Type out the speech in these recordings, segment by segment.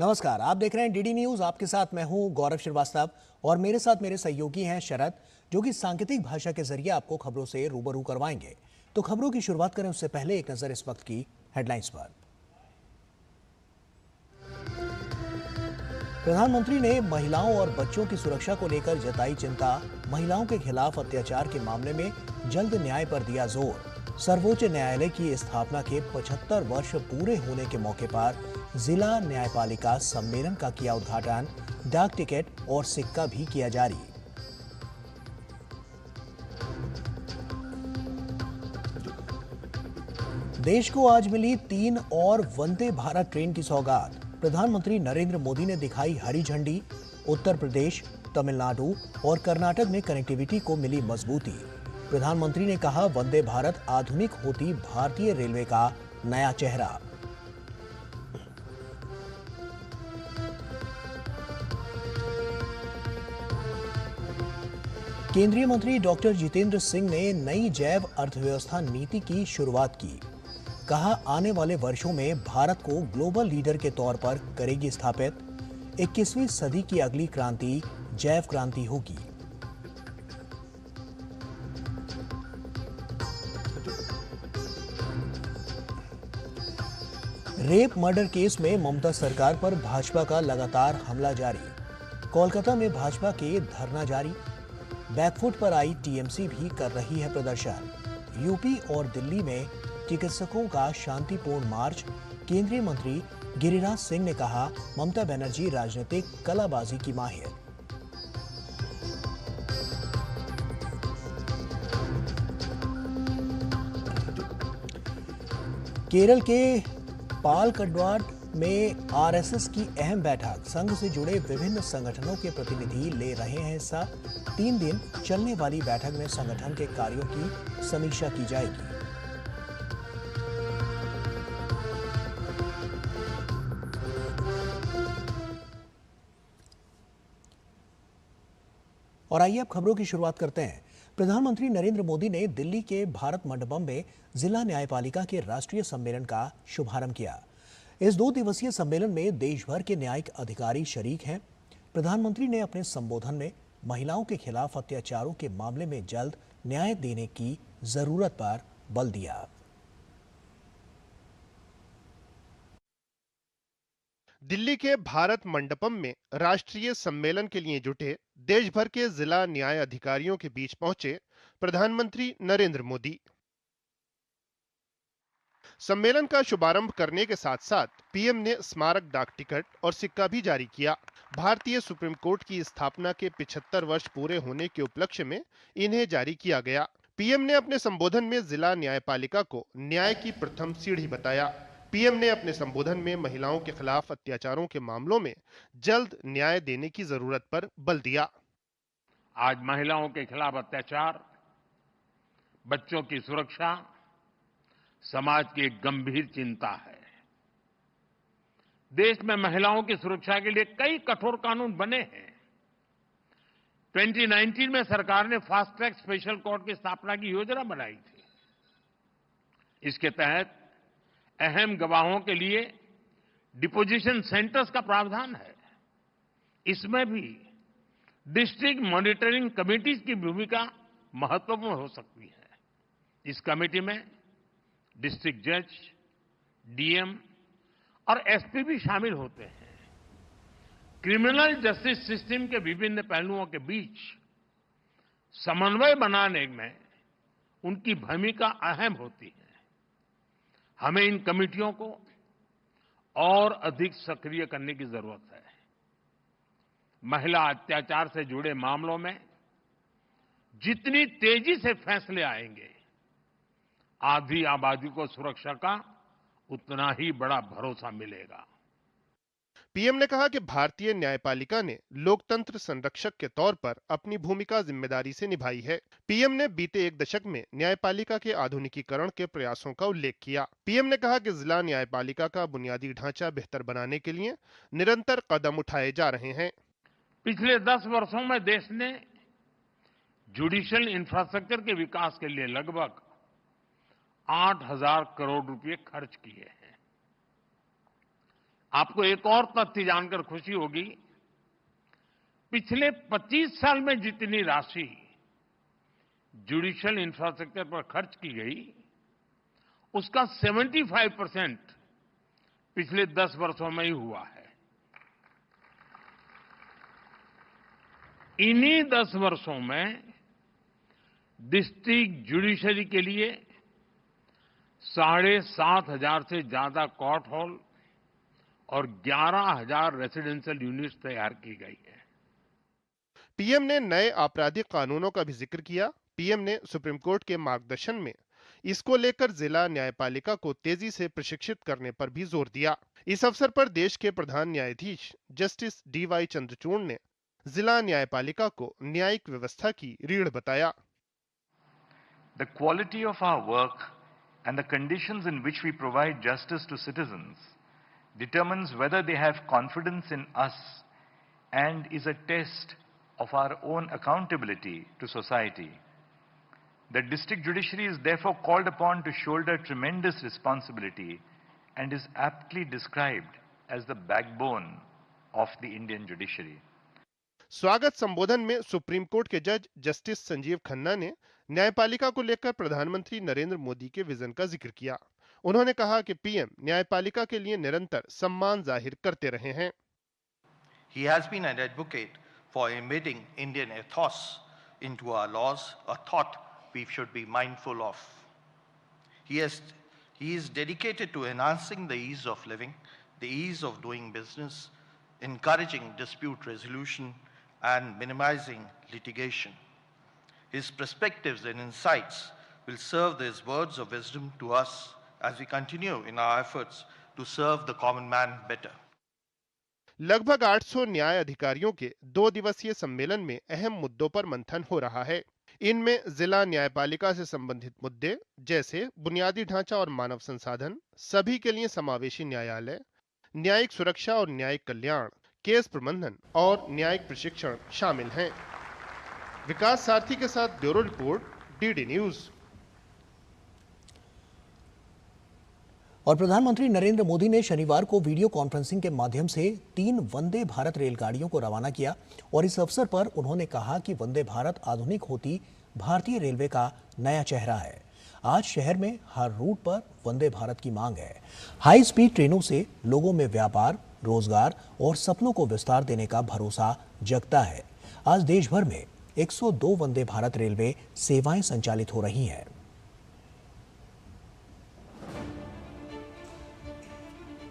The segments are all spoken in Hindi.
नमस्कार, आप देख रहे हैं डीडी न्यूज। आपके साथ मैं हूं गौरव श्रीवास्तव और मेरे साथ मेरे सहयोगी हैं शरद, जो कि सांकेतिक भाषा के जरिए आपको खबरों से रूबरू करवाएंगे। तो खबरों की शुरुआत करें उससे पहले एक नजर इस वक्त की हेडलाइंस पर। प्रधानमंत्री ने महिलाओं और बच्चों की सुरक्षा को लेकर जताई चिंता। महिलाओं के खिलाफ अत्याचार के मामले में जल्द न्याय पर दिया जोर। सर्वोच्च न्यायालय की स्थापना के 75 वर्ष पूरे होने के मौके पर जिला न्यायपालिका सम्मेलन का किया उद्घाटन। डाक टिकट और सिक्का भी किया जारी। देश को आज मिली 3 और वंदे भारत ट्रेन की सौगात। प्रधानमंत्री नरेंद्र मोदी ने दिखाई हरी झंडी। उत्तर प्रदेश, तमिलनाडु और कर्नाटक में कनेक्टिविटी को मिली मजबूती। प्रधानमंत्री ने कहा, वंदे भारत आधुनिक होती भारतीय रेलवे का नया चेहरा। केंद्रीय मंत्री डॉक्टर जितेंद्र सिंह ने नई जैव अर्थव्यवस्था नीति की शुरुआत की। कहा, आने वाले वर्षों में भारत को ग्लोबल लीडर के तौर पर करेगी स्थापित। 21वीं सदी की अगली क्रांति जैव क्रांति होगी। रेप मर्डर केस में ममता सरकार पर भाजपा का लगातार हमला जारी। कोलकाता में भाजपा के धरना जारी। बैकफुट पर आई टीएमसी भी कर रही है प्रदर्शन। यूपी और दिल्ली में चिकित्सकों का शांतिपूर्ण मार्च। केंद्रीय मंत्री गिरिराज सिंह ने कहा, ममता बनर्जी राजनीतिक कलाबाजी की माहिर। केरल के पालकड्वाड में आरएसएस की अहम बैठक। संघ से जुड़े विभिन्न संगठनों के प्रतिनिधि ले रहे हैं हिस्सा। 3 दिन चलने वाली बैठक में संगठन के कार्यों की समीक्षा की जाएगी। और आइए अब खबरों की शुरुआत करते हैं। प्रधानमंत्री नरेंद्र मोदी ने दिल्ली के भारत मंडपम में जिला न्यायपालिका के राष्ट्रीय सम्मेलन का शुभारंभ किया। इस 2 दिवसीय सम्मेलन में देश भर के न्यायिक अधिकारी शरीक हैं। प्रधानमंत्री ने अपने संबोधन में महिलाओं के खिलाफ अत्याचारों के मामले में जल्द न्याय देने की जरूरत पर बल दिया। दिल्ली के भारत मंडपम में राष्ट्रीय सम्मेलन के लिए जुटे देश भर के जिला न्याय अधिकारियों के बीच पहुंचे प्रधानमंत्री नरेंद्र मोदी। सम्मेलन का शुभारंभ करने के साथ साथ पीएम ने स्मारक डाक टिकट और सिक्का भी जारी किया। भारतीय सुप्रीम कोर्ट की स्थापना के 75 वर्ष पूरे होने के उपलक्ष्य में इन्हें जारी किया गया। पीएम ने अपने संबोधन में जिला न्यायपालिका को न्याय की प्रथम सीढ़ी बताया। पीएम ने अपने संबोधन में महिलाओं के खिलाफ अत्याचारों के मामलों में जल्द न्याय देने की जरूरत पर बल दिया। आज महिलाओं के खिलाफ अत्याचार, बच्चों की सुरक्षा समाज की एक गंभीर चिंता है। देश में महिलाओं की सुरक्षा के लिए कई कठोर कानून बने हैं। 2019 में सरकार ने फास्ट ट्रैक स्पेशल कोर्ट की स्थापना की योजना बनाई थी। इसके तहत अहम गवाहों के लिए डिपोजिशन सेंटर्स का प्रावधान है। इसमें भी डिस्ट्रिक्ट मॉनिटरिंग कमिटीज की भूमिका महत्वपूर्ण हो सकती है। इस कमेटी में डिस्ट्रिक्ट जज, डीएम और एसपी भी शामिल होते हैं। क्रिमिनल जस्टिस सिस्टम के विभिन्न पहलुओं के बीच समन्वय बनाने में उनकी भूमिका अहम होती है। हमें इन कमेटियों को और अधिक सक्रिय करने की जरूरत है। महिला अत्याचार से जुड़े मामलों में जितनी तेजी से फैसले आएंगे, आधी आबादी को सुरक्षा का उतना ही बड़ा भरोसा मिलेगा। पीएम ने कहा कि भारतीय न्यायपालिका ने लोकतंत्र संरक्षक के तौर पर अपनी भूमिका जिम्मेदारी से निभाई है। पीएम ने बीते 1 दशक में न्यायपालिका के आधुनिकीकरण के प्रयासों का उल्लेख किया। पीएम ने कहा कि जिला न्यायपालिका का बुनियादी ढांचा बेहतर बनाने के लिए निरंतर कदम उठाए जा रहे हैं। पिछले 10 वर्षों में देश ने जुडिशियल इंफ्रास्ट्रक्चर के विकास के लिए लगभग 8,000 करोड़ रुपए खर्च किए हैं। आपको एक और तथ्य जानकर खुशी होगी, पिछले 25 साल में जितनी राशि जुडिशियल इंफ्रास्ट्रक्चर पर खर्च की गई, उसका 75% पिछले 10 वर्षों में ही हुआ है। इन्हीं 10 वर्षों में डिस्ट्रिक्ट जुडिशरी के लिए 7,500 से ज्यादा कोर्ट हॉल और 11,000 रेसिडेंशियल यूनिट्स तैयार की गई है। पीएम ने नए आपराधिक कानूनों का भी जिक्र किया। पीएम ने सुप्रीम कोर्ट के मार्गदर्शन में इसको लेकर जिला न्यायपालिका को तेजी से प्रशिक्षित करने पर भी जोर दिया। इस अवसर पर देश के प्रधान न्यायाधीश जस्टिस डीवाई चंद्रचूड़ ने जिला न्यायपालिका को न्यायिक व्यवस्था की रीढ़ बताया। The quality of our work and the conditions in which we provide justice to citizens determines whether they have confidence in us and is a test of our own accountability to society. The district judiciary is therefore called upon to shoulder tremendous responsibility and is aptly described as the backbone of the Indian judiciary. स्वागत संबोधन में सुप्रीम कोर्ट के जज जस्टिस संजीव खन्ना ने न्यायपालिका को लेकर प्रधानमंत्री नरेंद्र मोदी के विजन का जिक्र किया। उन्होंने कहा कि पीएम न्यायपालिका के लिए निरंतर सम्मान जाहिर करते रहे हैं। He has been an advocate for embedding Indian ethos into our laws, a thought we should be mindful of. He is dedicated to enhancing the ease of living, the ease of doing business, encouraging dispute resolution, and minimizing litigation. His perspectives and insights will serve as words of wisdom to us as we continue in our efforts to serve the common man better. लगभग 800 न्याय अधिकारियों के 2 दिवसीय सम्मेलन में अहम मुद्दों पर मंथन हो रहा है। इनमें जिला न्यायपालिका से संबंधित मुद्दे जैसे बुनियादी ढांचा और मानव संसाधन, सभी के लिए समावेशी न्यायालय, न्यायिक सुरक्षा और न्यायिक कल्याण, केस प्रबंधन और न्यायिक प्रशिक्षण शामिल हैं। विकास सारथी के साथ ब्यूरो रिपोर्ट, डीडी न्यूज। और प्रधानमंत्री नरेंद्र मोदी ने शनिवार को वीडियो कॉन्फ्रेंसिंग के माध्यम से 3 वंदे भारत रेलगाड़ियों को रवाना किया और इस अवसर पर उन्होंने कहा कि वंदे भारत आधुनिक होती भारतीय रेलवे का नया चेहरा है। आज शहर में हर रूट पर वंदे भारत की मांग है। हाई स्पीड ट्रेनों से लोगों में व्यापार, रोजगार और सपनों को विस्तार देने का भरोसा जगता है। आज देश भर में 102 वंदे भारत रेलवे सेवाएं संचालित हो रही हैं।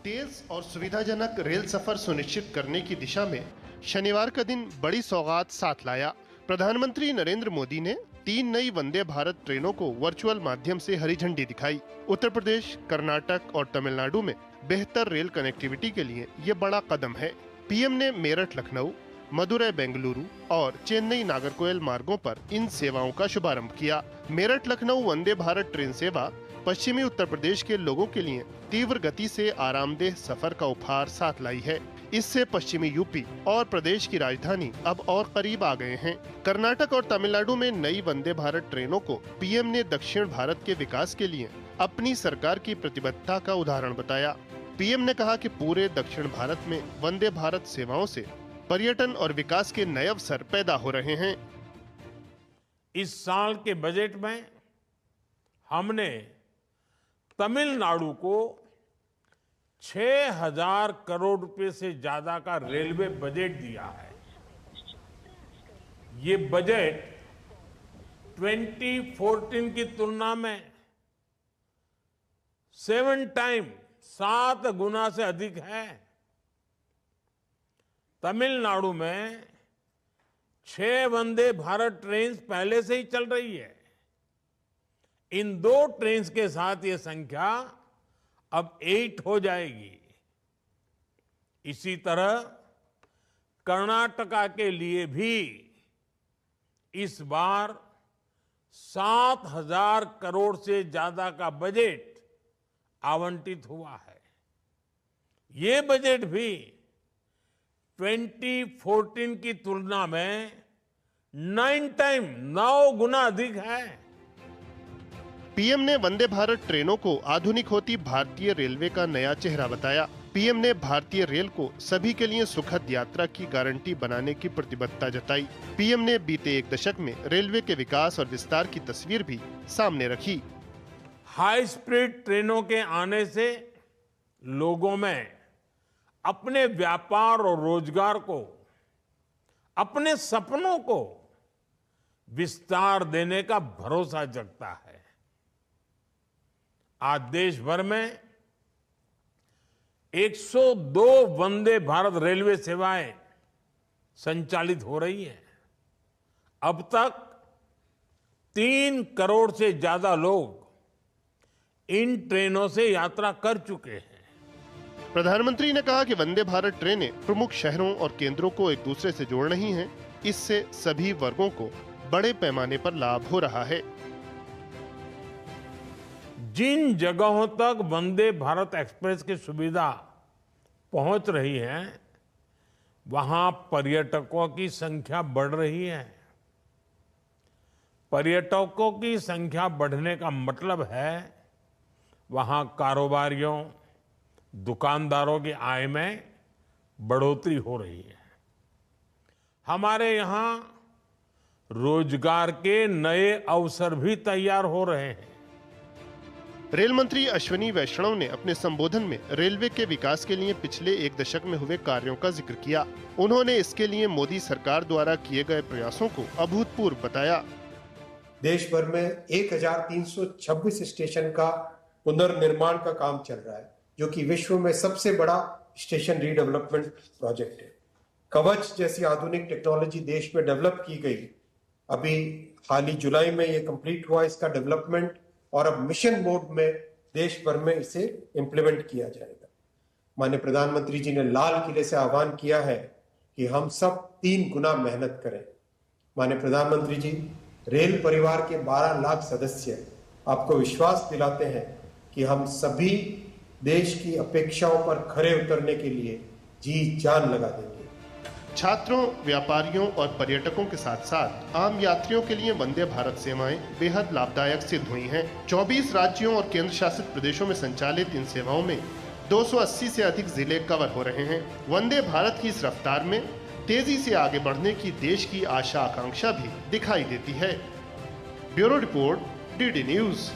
तेज और सुविधाजनक रेल सफर सुनिश्चित करने की दिशा में शनिवार का दिन बड़ी सौगात साथ लाया। प्रधानमंत्री नरेंद्र मोदी ने 3 नई वंदे भारत ट्रेनों को वर्चुअल माध्यम से हरी झंडी दिखाई। उत्तर प्रदेश, कर्नाटक और तमिलनाडु में बेहतर रेल कनेक्टिविटी के लिए ये बड़ा कदम है। पीएम ने मेरठ लखनऊ, मदुरै बेंगलुरु और चेन्नई नागरकोइल मार्गों पर इन सेवाओं का शुभारंभ किया। मेरठ लखनऊ वंदे भारत ट्रेन सेवा पश्चिमी उत्तर प्रदेश के लोगों के लिए तीव्र गति से आरामदेह सफर का उपहार साथ लाई है। इससे पश्चिमी यूपी और प्रदेश की राजधानी अब और करीब आ गए हैं। कर्नाटक और तमिलनाडु में नई वंदे भारत ट्रेनों को पीएम ने दक्षिण भारत के विकास के लिए अपनी सरकार की प्रतिबद्धता का उदाहरण बताया। पीएम ने कहा कि पूरे दक्षिण भारत में वंदे भारत सेवाओं से पर्यटन और विकास के नए अवसर पैदा हो रहे हैं। इस साल के बजट में हमने तमिलनाडु को 6,000 करोड़ रुपए से ज्यादा का रेलवे बजट दिया है। ये बजट 2014 की तुलना में 7 गुना से अधिक है। तमिलनाडु में 6 वंदे भारत ट्रेन पहले से ही चल रही है। इन 2 ट्रेन के साथ ये संख्या अब 8 हो जाएगी। इसी तरह कर्नाटका के लिए भी इस बार 7,000 करोड़ से ज्यादा का बजट आवंटित हुआ है। ये बजट भी 2014 की तुलना में 9 गुना अधिक है। पीएम ने वंदे भारत ट्रेनों को आधुनिक होती भारतीय रेलवे का नया चेहरा बताया। पीएम ने भारतीय रेल को सभी के लिए सुखद यात्रा की गारंटी बनाने की प्रतिबद्धता जताई। पीएम ने बीते एक दशक में रेलवे के विकास और विस्तार की तस्वीर भी सामने रखी। हाई स्पीड ट्रेनों के आने से लोगों में अपने व्यापार और रोजगार को, अपने सपनों को विस्तार देने का भरोसा जगता है। आज देश भर में 102 वंदे भारत रेलवे सेवाएं संचालित हो रही हैं। अब तक 3 करोड़ से ज्यादा लोग इन ट्रेनों से यात्रा कर चुके हैं। प्रधानमंत्री ने कहा कि वंदे भारत ट्रेनें प्रमुख शहरों और केंद्रों को एक दूसरे से जोड़ रही हैं। इससे सभी वर्गों को बड़े पैमाने पर लाभ हो रहा है। जिन जगहों तक वंदे भारत एक्सप्रेस की सुविधा पहुंच रही है, वहां पर्यटकों की संख्या बढ़ रही है। पर्यटकों की संख्या बढ़ने का मतलब है वहां कारोबारियों, दुकानदारों की आय में बढ़ोतरी हो रही है। हमारे यहां रोजगार के नए अवसर भी तैयार हो रहे हैं। रेल मंत्री अश्विनी वैष्णव ने अपने संबोधन में रेलवे के विकास के लिए पिछले एक दशक में हुए कार्यों का जिक्र किया। उन्होंने इसके लिए मोदी सरकार द्वारा किए गए प्रयासों को अभूतपूर्व बताया। देश भर में 1326 स्टेशन का पुनर्निर्माण का काम चल रहा है, जो कि विश्व में सबसे बड़ा स्टेशन रीडेवलपमेंट प्रोजेक्ट है। कवच जैसी आधुनिक टेक्नोलॉजी देश में डेवलप की गई। अभी हाल ही जुलाई में ये कंप्लीट हुआ इसका डेवलपमेंट, और अब मिशन मोड में देश भर में इसे इंप्लीमेंट किया जाएगा। माननीय प्रधानमंत्री जी ने लाल किले से आह्वान किया है कि हम सब 3 गुना मेहनत करें। माननीय प्रधानमंत्री जी, रेल परिवार के 12 लाख सदस्य आपको विश्वास दिलाते हैं कि हम सभी देश की अपेक्षाओं पर खरे उतरने के लिए जी जान लगा देंगे। छात्रों, व्यापारियों और पर्यटकों के साथ साथ आम यात्रियों के लिए वंदे भारत सेवाएं बेहद लाभदायक सिद्ध हुई हैं। 24 राज्यों और केंद्र शासित प्रदेशों में संचालित इन सेवाओं में 280 से अधिक जिले कवर हो रहे हैं। वंदे भारत की इस रफ्तार में तेजी से आगे बढ़ने की देश की आशा आकांक्षा भी दिखाई देती है। Bureau report, DD news.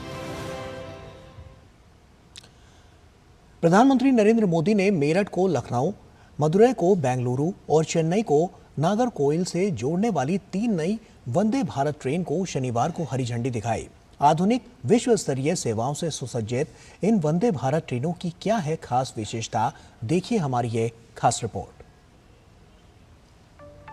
प्रधानमंत्री नरेंद्र मोदी ने मेरठ को लखनऊ, मदुरै को बेंगलुरु और चेन्नई को नागरकोइल से जोड़ने वाली 3 नई वंदे भारत ट्रेन को शनिवार को हरी झंडी दिखाई। आधुनिक विश्व स्तरीय सेवाओं से सुसज्जित इन वंदे भारत ट्रेनों की क्या है खास विशेषता, देखिए हमारी ये खास रिपोर्ट।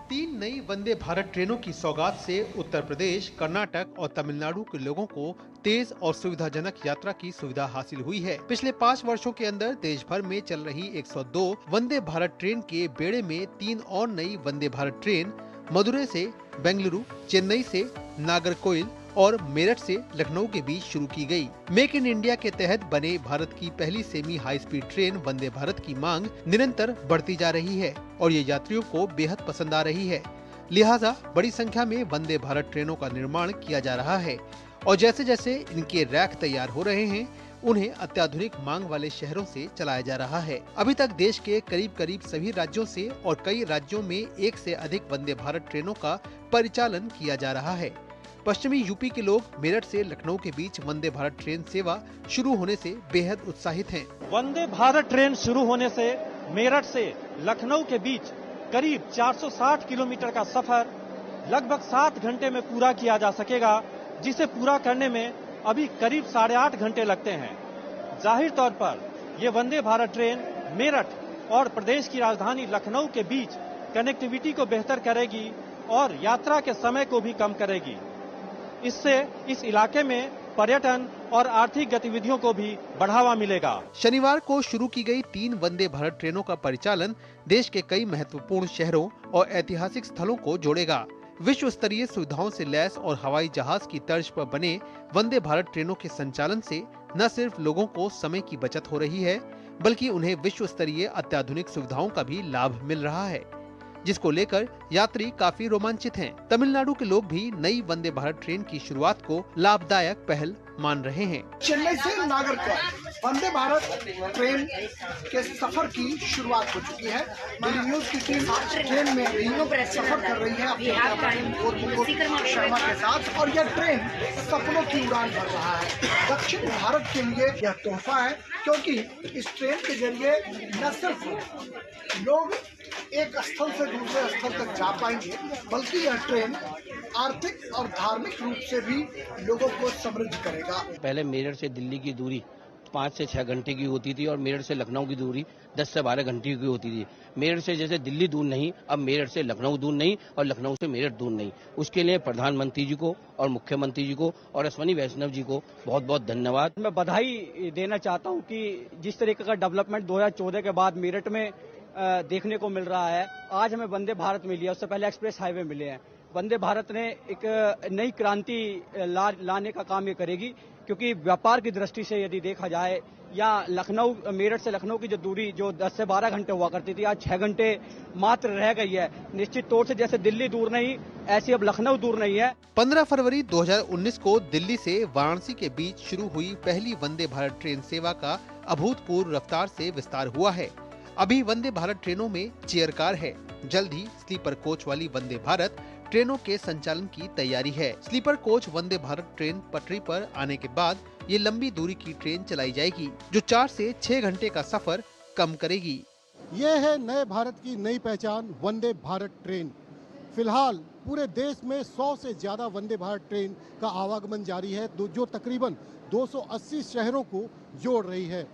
3 नई वंदे भारत ट्रेनों की सौगात से उत्तर प्रदेश, कर्नाटक और तमिलनाडु के लोगों को तेज और सुविधाजनक यात्रा की सुविधा हासिल हुई है। पिछले 5 वर्षों के अंदर देश भर में चल रही 102 वंदे भारत ट्रेन के बेड़े में 3 और नई वंदे भारत ट्रेन मदुरै से बेंगलुरु, चेन्नई से नागरकोइल और मेरठ से लखनऊ के बीच शुरू की गई। मेक इन इंडिया के तहत बने भारत की पहली semi high speed train Vande Bharat की मांग निरंतर बढ़ती जा रही है और ये यात्रियों को बेहद पसंद आ रही है। लिहाजा बड़ी संख्या में वंदे भारत ट्रेनों का निर्माण किया जा रहा है और जैसे जैसे इनके रैक तैयार हो रहे हैं, उन्हें अत्याधुनिक मांग वाले शहरों से चलाया जा रहा है। अभी तक देश के करीब सभी राज्यों से और कई राज्यों में 1 से अधिक वंदे भारत ट्रेनों का परिचालन किया जा रहा है। पश्चिमी यूपी के लोग मेरठ से लखनऊ के बीच वंदे भारत ट्रेन सेवा शुरू होने से बेहद उत्साहित हैं। वंदे भारत ट्रेन शुरू होने से मेरठ से लखनऊ के बीच करीब 460 किलोमीटर का सफर लगभग 7 घंटे में पूरा किया जा सकेगा, जिसे पूरा करने में अभी करीब 8.5 घंटे लगते हैं। जाहिर तौर पर ये वंदे भारत ट्रेन मेरठ और प्रदेश की राजधानी लखनऊ के बीच कनेक्टिविटी को बेहतर करेगी और यात्रा के समय को भी कम करेगी। इससे इस इलाके में पर्यटन और आर्थिक गतिविधियों को भी बढ़ावा मिलेगा। शनिवार को शुरू की गई 3 वंदे भारत ट्रेनों का परिचालन देश के कई महत्वपूर्ण शहरों और ऐतिहासिक स्थलों को जोड़ेगा। विश्व स्तरीय सुविधाओं से लैस और हवाई जहाज की तर्ज पर बने वंदे भारत ट्रेनों के संचालन से न सिर्फ लोगों को समय की बचत हो रही है, बल्कि उन्हें विश्व स्तरीय अत्याधुनिक सुविधाओं का भी लाभ मिल रहा है, जिसको लेकर यात्री काफी रोमांचित हैं। तमिलनाडु के लोग भी नई वंदे भारत ट्रेन की शुरुआत को लाभदायक पहल मान रहे हैं। चेन्नई से नागरकोइल वंदे भारत ट्रेन के सफर की शुरुआत हो चुकी है। दिल्ली न्यूज की टीम ट्रेन में सफर कर रही है अपने शर्मा के साथ, और यह ट्रेन सपनों की उड़ान भर रहा है। दक्षिण भारत के लिए यह तोहफा है, क्योंकि इस ट्रेन के जरिए न सिर्फ लोग एक स्थल से दूसरे स्थल तक जा पाएंगे, बल्कि यह ट्रेन आर्थिक और धार्मिक रूप से भी लोगों को समृद्ध करेगा। पहले मेरठ से दिल्ली की दूरी 5 से 6 घंटे की होती थी और मेरठ से लखनऊ की दूरी 10 से 12 घंटे की होती थी। मेरठ से जैसे दिल्ली दूर नहीं, अब मेरठ से लखनऊ दूर नहीं और लखनऊ से मेरठ दूर नहीं। उसके लिए प्रधानमंत्री जी को और मुख्यमंत्री जी को और अश्विनी वैष्णव जी को बहुत बहुत धन्यवाद। मैं बधाई देना चाहता हूं कि जिस तरीके का डेवलपमेंट 2014 के बाद मेरठ में देखने को मिल रहा है। आज हमें वंदे भारत मिली है, उससे पहले एक्सप्रेस हाईवे मिले हैं। वंदे भारत ने एक नई क्रांति लाने का काम ये करेगी, क्योंकि व्यापार की दृष्टि से यदि देखा जाए, या लखनऊ मेरठ से लखनऊ की जो दूरी जो 10 से 12 घंटे हुआ करती थी, आज 6 घंटे मात्र रह गई है। निश्चित तौर से जैसे दिल्ली दूर नहीं, ऐसी अब लखनऊ दूर नहीं है। 15 फरवरी 2019 को दिल्ली से वाराणसी के बीच शुरू हुई पहली वंदे भारत ट्रेन सेवा का अभूतपूर्व रफ्तार से विस्तार हुआ है। अभी वंदे भारत ट्रेनों में चेयर कार है। जल्द ही स्लीपर कोच वाली वंदे भारत ट्रेनों के संचालन की तैयारी है। Sleeper coach Vande Bharat train पटरी पर आने के बाद ये लंबी दूरी की ट्रेन चलाई जाएगी, जो 4 से 6 घंटे का सफर कम करेगी। ये है नए भारत की नई पहचान, वंदे भारत ट्रेन। फिलहाल पूरे देश में 100 से ज्यादा वंदे भारत ट्रेन का आवागमन जारी है, जो तकरीबन 280 शहरों को जोड़ रही है।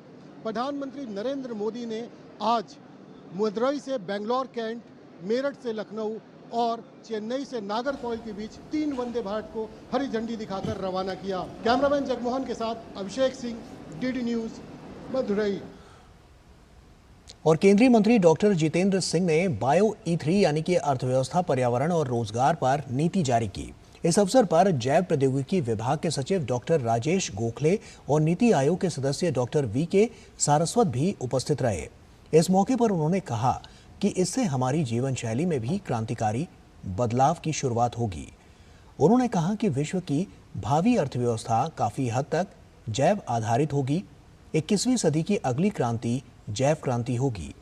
प्रधानमंत्री नरेंद्र मोदी ने आज मदुरई से बेंगलोर कैंट, मेरठ से लखनऊ और चेन्नई से नागरकोइल के बीच 3 वंदे भारत को हरी झंडी दिखाकर रवाना किया। कैमरामैन जगमोहन के साथ अभिषेक सिंह, डीडी न्यूज, मदुरई। और केंद्रीय मंत्री डॉक्टर जितेंद्र सिंह ने बायो E3 यानी कि अर्थव्यवस्था, पर्यावरण और रोजगार पर नीति जारी की। इस अवसर पर जैव प्रौद्योगिकी विभाग के सचिव डॉक्टर राजेश गोखले और नीति आयोग के सदस्य डॉक्टर VK सारस्वत भी उपस्थित रहे। इस मौके पर उन्होंने कहा कि इससे हमारी जीवन शैली में भी क्रांतिकारी बदलाव की शुरुआत होगी। उन्होंने कहा कि विश्व की भावी अर्थव्यवस्था काफी हद तक जैव आधारित होगी। 21वीं सदी की अगली क्रांति जैव क्रांति होगी।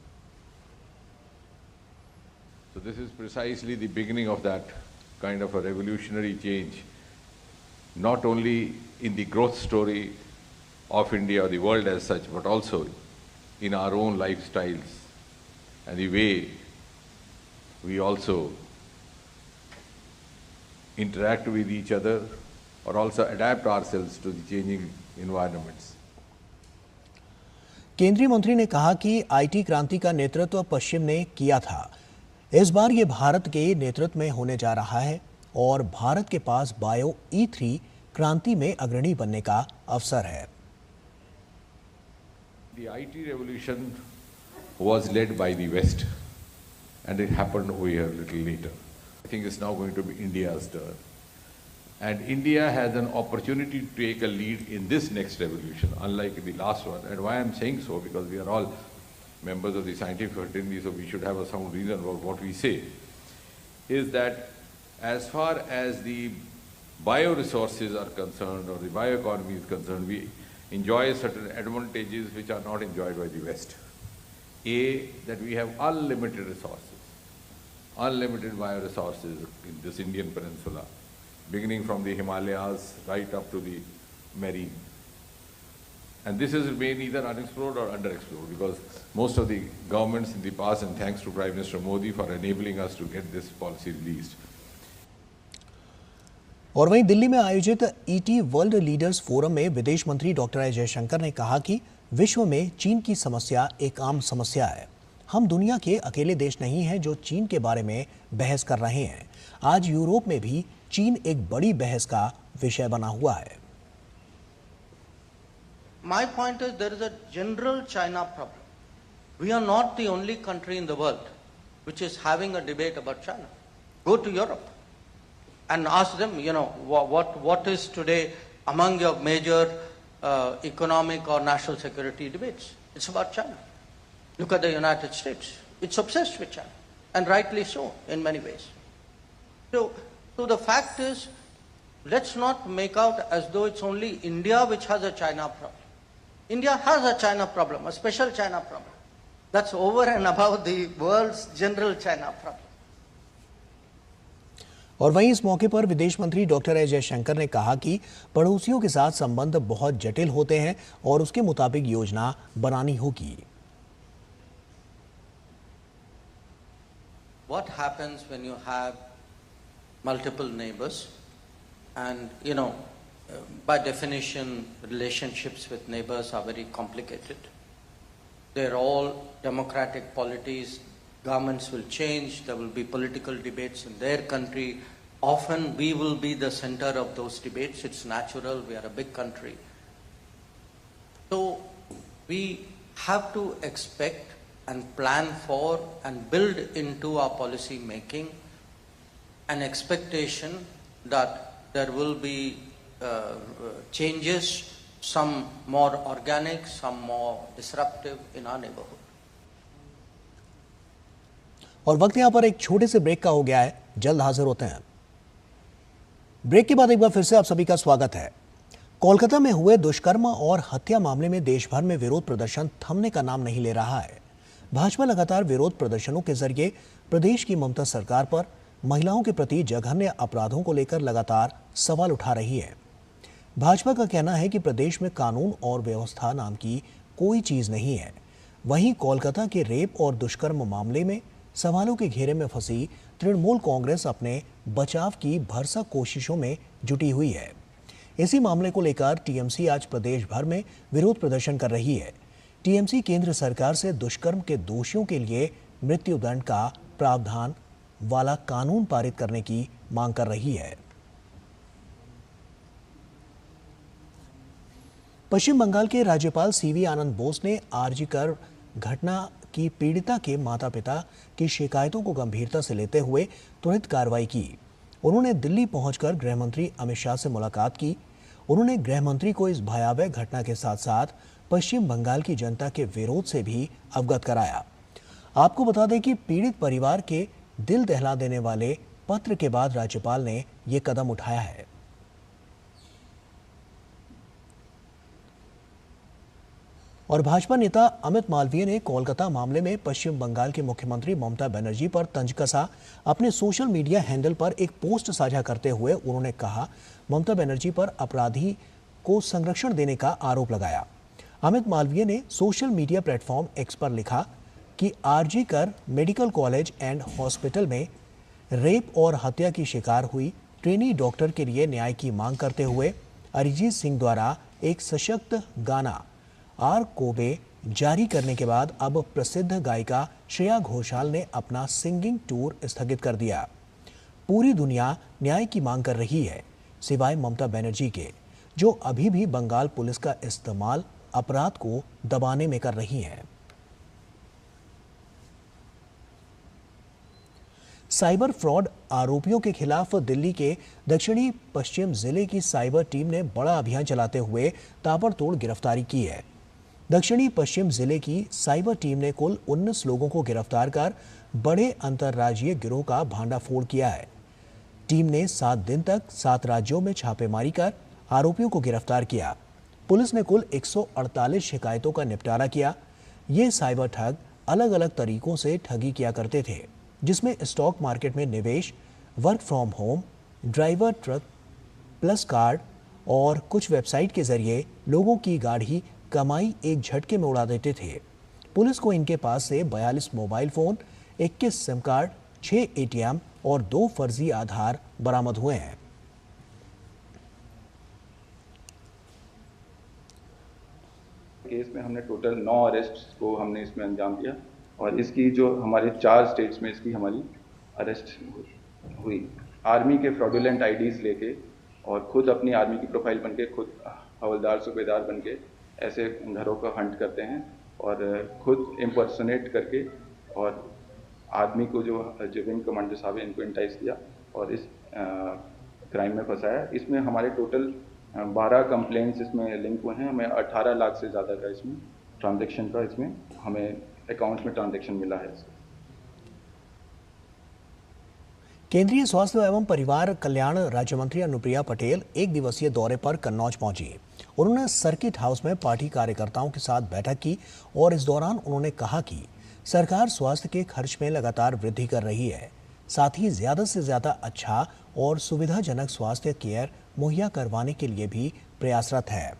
So this is precisely the beginning of that kind of a revolutionary change, not only in the growth story of India or the world as such, but also in our own lifestyles and the way we also interact with each other or also adapt ourselves to the changing environments. केंद्रीय मंत्री ने कहा कि IT क्रांति का नेतृत्व पश्चिम ने किया था। इस बार ये भारत के नेतृत्व में होने जा रहा है और भारत के पास बायो E3 क्रांति में अग्रणी बनने का अवसर है। The IT revolution was led by the West, and it happened over here a little later. I think it's now going to be India's turn. And India has an opportunity to take a lead in this next revolution, unlike the last one. And why I'm saying so, because we are all members of the scientific fraternity, so we should have a sound reason about what we say, is that as far as the bioresources are concerned or the bioeconomy is concerned, we enjoy certain advantages which are not enjoyed by the West. A, that we have unlimited resources, unlimited bioresources in this Indian peninsula, beginning from the Himalayas right up to the marine. And this has remained either unexplored or underexplored, because most of the governments in the past, and thanks to Prime Minister Modi for enabling us to get this policy released. और वहीं दिल्ली में आयोजित ET वर्ल्ड लीडर्स फोरम में विदेश मंत्री डॉक्टर एस जयशंकर ने कहा कि विश्व में चीन की समस्या एक आम समस्या है। हम दुनिया के अकेले देश नहीं हैं जो चीन के बारे में बहस कर रहे हैं। आज यूरोप में भी चीन एक बड़ी बहस का विषय बना हुआ है। My point is there is a general China problem. We are not the only country in the world which is having a debate about China. Go to Europe and ask them, what is today among your major economic or national security debates? It's about China. Look at the United States. It's obsessed with China, and rightly so in many ways. So the fact is, let's not make out as though it's only India which has a China problem. India has a China problem, a special China problem. That's over and above the world's general China problem. और वहीं इस मौके पर विदेश मंत्री डॉक्टर एस जयशंकर ने कहा कि पड़ोसियों के साथ संबंध बहुत जटिल होते हैं और उसके मुताबिक योजना बनानी होगी। What happens when you have multiple neighbors, and by definition relationships with neighbors are very complicated. They're all democratic polities. Governments will change, there will be political debates in their country. Often we will be the center of those debates. It's natural, we are a big country. So we have to expect and plan for and build into our policy making an expectation that there will be changes, some more organic, some more disruptive in our neighborhood. और वक्त यहां पर एक छोटे से ब्रेक का हो गया है, जल्द हाजिर होते हैं। ब्रेक के बाद एक बार फिर से आप सभी का स्वागत है। कोलकाता में हुए दुष्कर्म और हत्या मामले में देश भर में विरोध प्रदर्शन थमने का नाम नहीं ले रहा है। भाजपा लगातार विरोध प्रदर्शनों के जरिए प्रदेश की ममता सरकार पर महिलाओं के प्रति जघन्य अपराधों को लेकर लगातार सवाल उठा रही है। भाजपा का कहना है कि प्रदेश में कानून और व्यवस्था नाम की कोई चीज नहीं है। वहीं कोलकाता के रेप और दुष्कर्म मामले में सवालों के घेरे में फंसी तृणमूल कांग्रेस अपने बचाव की भरसक कोशिशों में जुटी हुई है। इसी मामले को लेकर टीएमसी आज प्रदेश भर में विरोध प्रदर्शन कर रही है। टीएमसी केंद्र सरकार से दुष्कर्म के दोषियों के लिए मृत्युदंड का प्रावधान वाला कानून पारित करने की मांग कर रही है। पश्चिम बंगाल के राज्यपाल सीवी आनंद बोस ने आरजी कर घटना की पीड़िता के माता-पिता की शिकायतों को गंभीरता से लेते हुए त्वरित कार्रवाई की। उन्होंने दिल्ली पहुंचकर गृह मंत्री अमित शाह से मुलाकात की। उन्होंने गृह मंत्री को इस भयावह घटना के साथ साथ पश्चिम बंगाल की जनता के विरोध से भी अवगत कराया। आपको बता दें कि पीड़ित परिवार के दिल दहला देने वाले पत्र के बाद राज्यपाल ने यह कदम उठाया है। और भाजपा नेता अमित मालवीय ने कोलकाता मामले में पश्चिम बंगाल के मुख्यमंत्री ममता बनर्जी पर तंज कसा। अपने सोशल मीडिया हैंडल पर एक पोस्ट साझा करते हुए उन्होंने कहा, ममता बनर्जी पर अपराधी को संरक्षण देने का आरोप लगाया। अमित मालवीय ने सोशल मीडिया प्लेटफॉर्म एक्स पर लिखा कि आरजी कर मेडिकल कॉलेज एंड हॉस्पिटल में रेप और हत्या की शिकार हुई ट्रेनी डॉक्टर के लिए न्याय की मांग करते हुए अरिजीत सिंह द्वारा एक सशक्त गाना आर कोबे जारी करने के बाद अब प्रसिद्ध गायिका श्रेया घोषाल ने अपना सिंगिंग टूर स्थगित कर दिया। पूरी दुनिया न्याय की मांग कर रही है, सिवाय ममता बनर्जी के, जो अभी भी बंगाल पुलिस का इस्तेमाल अपराध को दबाने में कर रही है। साइबर फ्रॉड आरोपियों के खिलाफ दिल्ली के दक्षिणी पश्चिम जिले की साइबर टीम ने बड़ा अभियान चलाते हुए ताबड़तोड़ गिरफ्तारी की है। दक्षिणी पश्चिम जिले की साइबर टीम ने कुल 19 लोगों को गिरफ्तार कर बड़े अंतर्राज्यीय गिरोह का भांडाफोड़ किया है। टीम ने 7 दिन तक 7 राज्यों में छापेमारी कर आरोपियों को गिरफ्तार किया। पुलिस ने कुल 148 शिकायतों का निपटारा किया। ये साइबर ठग अलग अलग तरीकों से ठगी किया करते थे, जिसमें स्टॉक मार्केट में निवेश, work from home, driver truck plus card और कुछ वेबसाइट के जरिए लोगों की गाढ़ी कमाई एक झटके में उड़ा देते थे। पुलिस को इनके पास से 42 mobile phone, 21 SIM card, 6 ATM और 2 फर्जी आधार बरामद हुए हैं। केस में हमने टोटल 9 अरेस्ट को हमने इसमें अंजाम दिया और इसकी जो हमारे 4 स्टेट्स में इसकी हमारी अरेस्ट हुई। आर्मी के फ्रॉडुलेंट आईडीज लेके और खुद अपनी आर्मी की प्रोफाइल बनके, खुद हवलदार सूबेदार बनके ऐसे घरों का हंट करते हैं और खुद इम्पर्सोनेट करके और आदमी को जो विंग कमांडर साहब है इनको इंटाइज किया और इस क्राइम में फंसाया। इसमें हमारे टोटल 12 कंप्लेंट्स इसमें लिंक हुए हैं। हमें 18 लाख से ज़्यादा का इसमें ट्रांजैक्शन का इसमें हमें अकाउंट में ट्रांजैक्शन मिला है। केंद्रीय स्वास्थ्य एवं परिवार कल्याण राज्य मंत्री अनुप्रिया पटेल एक दिवसीय दौरे पर कन्नौज पहुंची। उन्होंने सर्किट हाउस में पार्टी कार्यकर्ताओं के साथ बैठक की और इस दौरान उन्होंने कहा कि सरकार स्वास्थ्य के खर्च में लगातार वृद्धि कर रही है, साथ ही ज्यादा से ज्यादा अच्छा और सुविधाजनक स्वास्थ्य केयर मुहैया करवाने के लिए भी प्रयासरत है।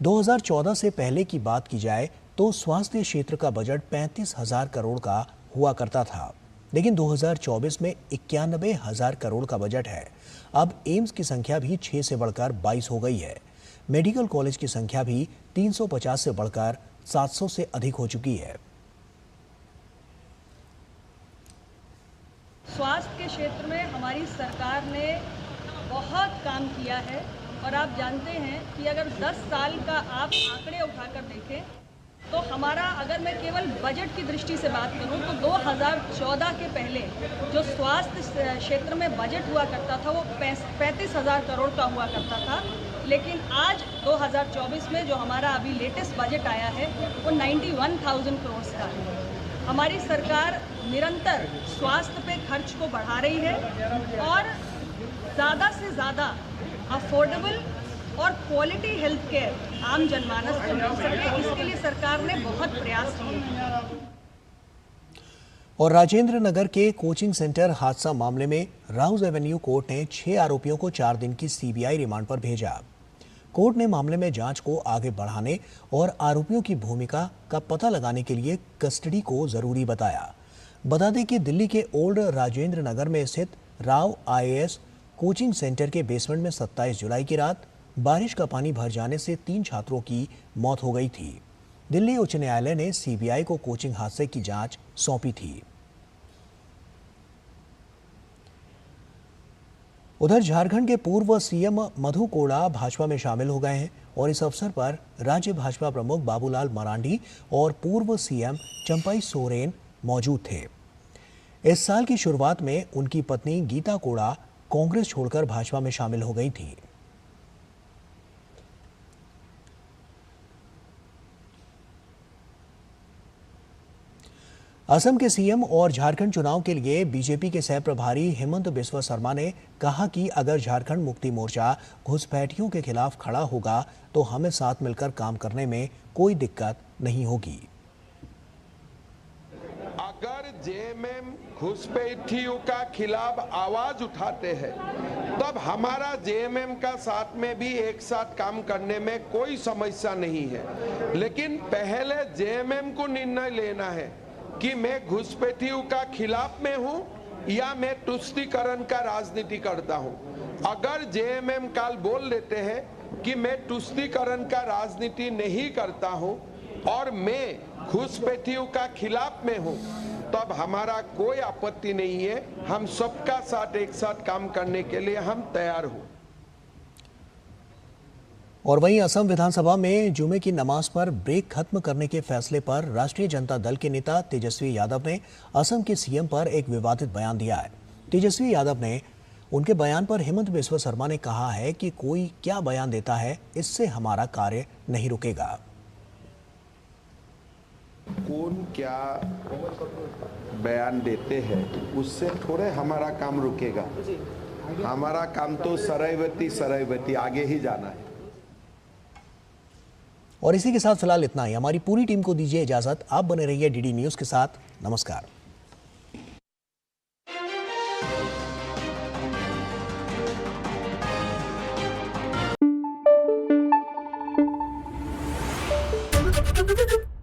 2014 से पहले की बात की जाए तो स्वास्थ्य क्षेत्र का बजट 35,000 करोड़ का हुआ करता था, लेकिन 2024 में 91,000 करोड़ का बजट है। अब एम्स की संख्या भी 6 से बढ़कर 22 हो गई है। मेडिकल कॉलेज की संख्या भी 350 से बढ़कर 700 से अधिक हो चुकी है। स्वास्थ्य के क्षेत्र में हमारी सरकार ने बहुत काम किया है और आप जानते हैं कि अगर 10 साल का आप आंकड़े उठाकर देखें तो हमारा, अगर मैं केवल बजट की दृष्टि से बात करूं तो 2014 के पहले जो स्वास्थ्य क्षेत्र में बजट हुआ करता था वो 35,000 करोड़ का हुआ करता था, लेकिन आज 2024 में जो हमारा अभी लेटेस्ट बजट आया है वो 91,000 करोड़ का है। हमारी सरकार निरंतर स्वास्थ्य पे खर्च को बढ़ा रही है और ज़्यादा से ज़्यादा अफोर्डेबल और क्वालिटी हेल्थ केयर आम जनमानस को मिल सके, इसके लिए सरकार ने बहुत प्रयास किए हैं। और राजेंद्र नगर के कोचिंग सेंटर हादसा मामले में राउज एवेन्यू कोर्ट ने 6 आरोपियों को 4 दिन की सीबीआई रिमांड पर भेजा। कोर्ट ने मामले में जांच को आगे बढ़ाने और आरोपियों की भूमिका का पता लगाने के लिए कस्टडी को जरूरी बताया। बता दें कि दिल्ली के ओल्ड राजेंद्र नगर में स्थित राव आईएएस कोचिंग सेंटर के बेसमेंट में 27 जुलाई की रात बारिश का पानी भर जाने से 3 छात्रों की मौत हो गई थी। दिल्ली उच्च न्यायालय ने सीबीआई को कोचिंग हादसे की जांच सौंपी थी। उधर झारखंड के पूर्व सीएम मधु कोड़ा भाजपा में शामिल हो गए हैं और इस अवसर पर राज्य भाजपा प्रमुख बाबूलाल मरांडी और पूर्व सीएम चंपई सोरेन मौजूद थे। इस साल की शुरुआत में उनकी पत्नी गीता कोड़ा कांग्रेस छोड़कर भाजपा में शामिल हो गई थी। असम के सीएम और झारखंड चुनाव के लिए बीजेपी के सह प्रभारी हेमंत बिस्वा शर्मा ने कहा कि अगर झारखंड मुक्ति मोर्चा घुसपैठियों के खिलाफ खड़ा होगा तो हमें साथ मिलकर काम करने में कोई दिक्कत नहीं होगी। अगर जेएमएम घुसपैठियों का खिलाफ आवाज उठाते हैं तब हमारा जेएमएम का साथ में भी एक साथ काम करने में कोई समस्या नहीं है, लेकिन पहले जेएमएम को निर्णय लेना है कि मैं घुसपैठियों का खिलाफ में हूं या मैं तुष्टीकरण का राजनीति करता हूं। अगर जेएमएम काल बोल लेते हैं कि मैं तुष्टीकरण का राजनीति नहीं करता हूं और मैं घुसपैठियों का खिलाफ में हूं, तब हमारा कोई आपत्ति नहीं है। हम सबका साथ एक साथ काम करने के लिए हम तैयार हो। और वहीं असम विधानसभा में जुमे की नमाज पर ब्रेक खत्म करने के फैसले पर राष्ट्रीय जनता दल के नेता तेजस्वी यादव ने असम के सीएम पर एक विवादित बयान दिया है। तेजस्वी यादव ने उनके बयान पर हेमंत बिस्वा शर्मा ने कहा है कि कोई क्या बयान देता है, इससे हमारा कार्य नहीं रुकेगा। कौन क्या बयान देते हैं उससे थोड़े हमारा काम रुकेगा। हमारा काम तो सरायवती आगे ही जाना है। और इसी के साथ फिलहाल इतना ही। हमारी पूरी टीम को दीजिए इजाजत। आप बने रहिए डीडी न्यूज के साथ। नमस्कार। Thank you.